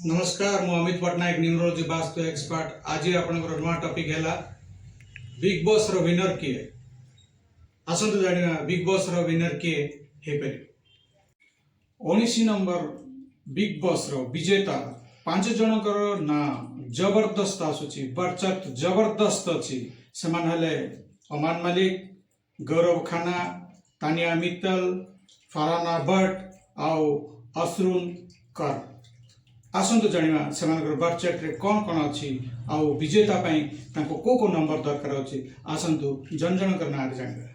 नमस्कार मु Amit Patnaik neurology vastu expert. आज आपनकर नवा टॉपिक हैला बिग बॉस रो विनर किए। आसंतु जानिबा बिग बॉस रो विनर किए हे परि। 19 नंबर बिग बॉस रो विजेता 5 जनकर ना जबरदस्त आसुची, बरचत जबरदस्त अछि। समान हले अमान मलिक, गौरव खाना, तानिया मित्तल, फरहाना भट्ट आउ असरुण कर। आसंतु जानिबा सेमानकर बर्थ चार्ट रे कोन कोन अछि आउ विजेता पई ताको को नंबर दरकार अछि। आसंतु जन जनकर नाम जानिबा।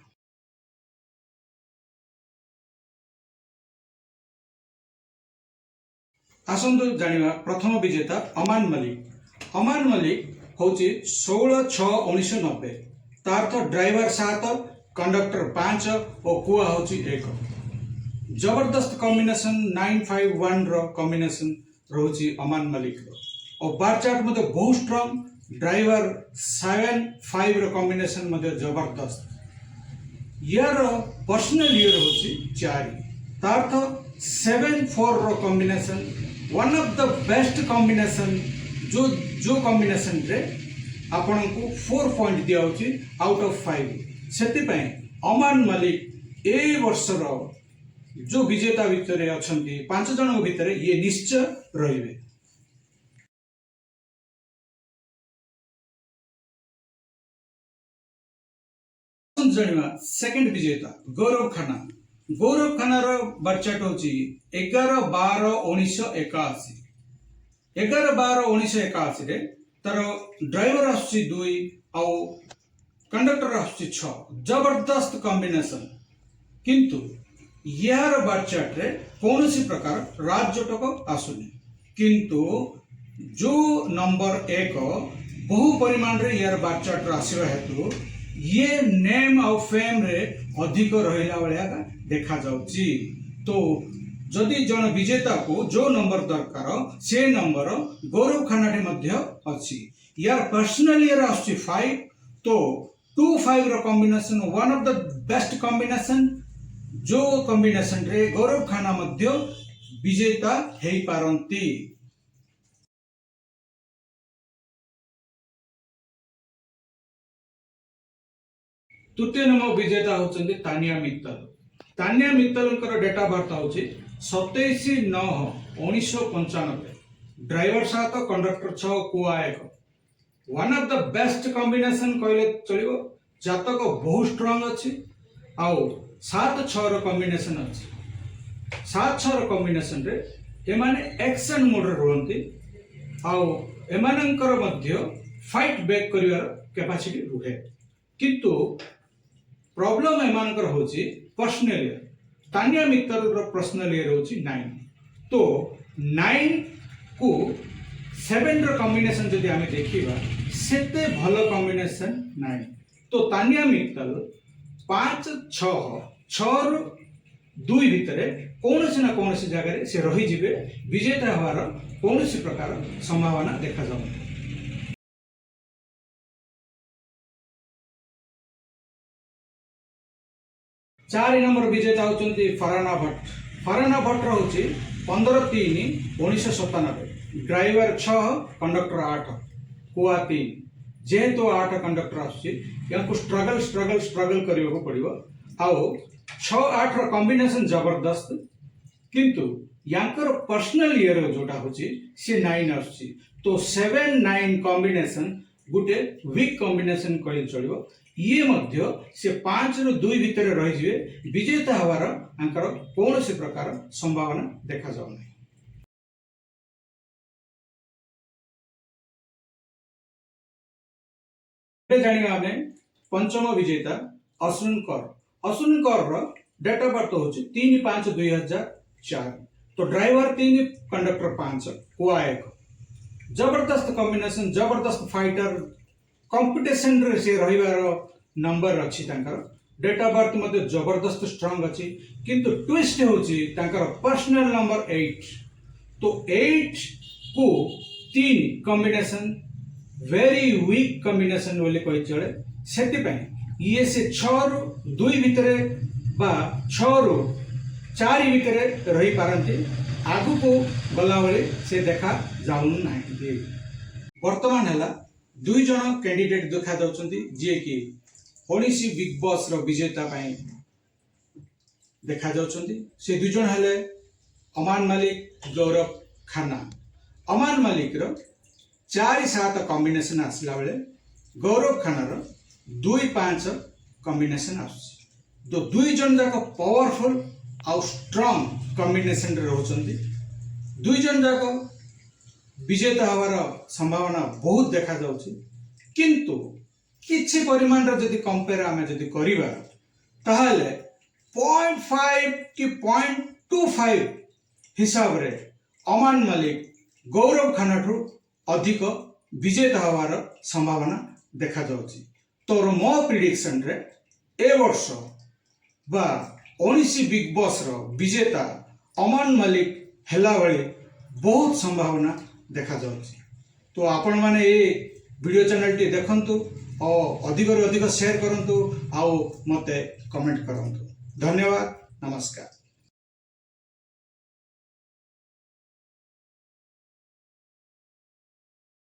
आसंतु जानिबा प्रथम विजेता अमान मलिक। अमान मलिक होची 16/6/1990। तार तो ड्राइवर 7, कंडक्टर 5 और कुआ होची 1। जबरदस्त कॉम्बिनेशन 951 रो कॉम्बिनेशन रोची अमान मलिक रो। और बार चार्ट मते बहुत स्ट्रांग, ड्राइवर 7-5 रो कॉम्बिनेशन मते जबरदस्त। यार पर्सनल ईयर होची 4। तार तो 7-4 रो combination one of the best combination. जो कॉम्बिनेशन रे आपन को 4 पॉइंट दिया होची आउट ऑफ 5। सेति पय अमान मलिक ए वर्ष रो जो विजेता भितर अछंती 5 जन भितर ये निश्चय रहिबे। जणिमा सेकंड विजेता गौरव खाना। गौरव खाना रो बर्चाट होची 11/12/1981। 11/12/1981 रे तार ड्राइवर आसी 2 आउ कंडक्टर आसी 6। जबरदस्त कॉम्बिनेशन। किंतु यार बर्चाट रे कौनसी प्रकार राजजटक आसुनी। किंतु जो नंबर 1 बहु परिमाण रे यार बर्चाट आसीबा हेतु ये नेम ऑफ फेम रे अधिक रहिला वाला देखा जाउची। तो जदि जन विजेता को जो नंबर दरकार से नंबर गौरव खाना रे मध्य अछि। यार पर्सनल ईयर आसी 5। तो 2-5 रो combination one of the best combination. जो कॉम्बिनेशन रे गौरव खाना मध्य विजेता हेई पारंती। तृतीय नंबर विजेता होचंदी Tania Mittal. Tania Mittal date of birth होची 27/9/1995। ड्राइवर 7, कंडक्टर 6, कुआ 1। One of the best combination कहले चलिबो। जातक बहुत स्ट्रांग अछि आउ 7-6 रो कॉम्बिनेशन अछि। 7-6 रो कॉम्बिनेशन रे एमाने एक्शन मोड रे रहंती आउ एमानंकर मध्य फाइट बैक करिवार कैपेसिटी रुहे। किंतु प्रॉब्लम एमानकर होची पर्सनल ईयर। तानिया मित्तल रो पर्सनल ईयर होची 9। तो 9 को 7 रो कॉम्बिनेशन जदि आमे देखिबा सेते भलो कॉम्बिनेशन 9। तो तानिया मित्तल 5-6-6-2 भितर कौनसी ना कौनसी जगह से रही जिबे। विजेता हवार कौनसी प्रकार संभावना देखा जाउ। 4 नंबर विजेता होचंती फरहाना भट्ट। फरहाना भट्ट होची 15/3/1997। ड्राइवर 6, कंडक्टर 8, कुआ 3। जेहेतु 8 कंडक्टर आसी याको स्ट्रगल करियो को पड़िबो। आउ 6-8 रो कॉम्बिनेशन जबरदस्त। किंतु याकर पर्सनल ईयर जोटा होची से 9 आसी। तो 7-9 कॉम्बिनेशन गुटे वीक कॉम्बिनेशन कहल चलिबो। ये मध्य से 5-2 भितर रही जिवे। विजेता हवार आंकर कौनसी प्रकार संभावना देखा जाउ नै। जानिबा आमे पंचम विजेता असरुण कर। असरुण कर रो डेट ऑफ बर्थ होची 3-5-2004। तो ड्राइवर 3, कंडक्टर 5, कुआ 1। जबरदस्त कॉम्बिनेशन, जबरदस्त फाइटर। कंपटीशन रे से रहिबार नंबर अछि तांकर। डेट ऑफ बर्थ मते जबरदस्त स्ट्रांग अछि। किंतु ट्विस्ट होची तांकर पर्सनल नंबर 8। तो 8 को 3 कॉम्बिनेशन वेरी वीक कॉम्बिनेशन बोले कहि चले। सेति पय ये से 6-2 भितरे बा 6-4 भितरे रही पारंती। आगु को गला बेले से देखा जाऊन नहीं। वर्तमान है दुई जन कैंडिडेट देखा जाउछंती जे कि ओडिसी बिग बॉस रो विजेता पाई देखा जाउछंती। से दुई जन हेले अमान मलिक गौरव खाना। अमान मलिक रो 4-7 कॉम्बिनेशन आसला बेले गौरव खाना रो 2-5 कॉम्बिनेशन आसुची। तो दुई जन जाक पावरफुल आउ स्ट्रांग कॉम्बिनेशन रे रहउछंती। दुई जन जाक विजेता हवार संभावना बहुत देखा जाउची। किंतु किछि परिमाण रे जदि कंपेयर आमे जदि करिबा ताहाले 0.5 कि 0.25 हिसाब रे अमान मलिक गौरव खाना ठू अधिक विजेता हवार संभावना देखा जाउची। तो मो प्रिडिक्शन रे ए वर्ष बा ओडिसी बिग बॉस रो विजेता अमान मलिक हेला बेले बहुत संभावना देखा जाउची। तो आपण माने ए वीडियो चैनल टी देखंतु और अधिक रु अधिक शेयर करंतु आउ मते कमेंट करंतु। धन्यवाद, नमस्कार।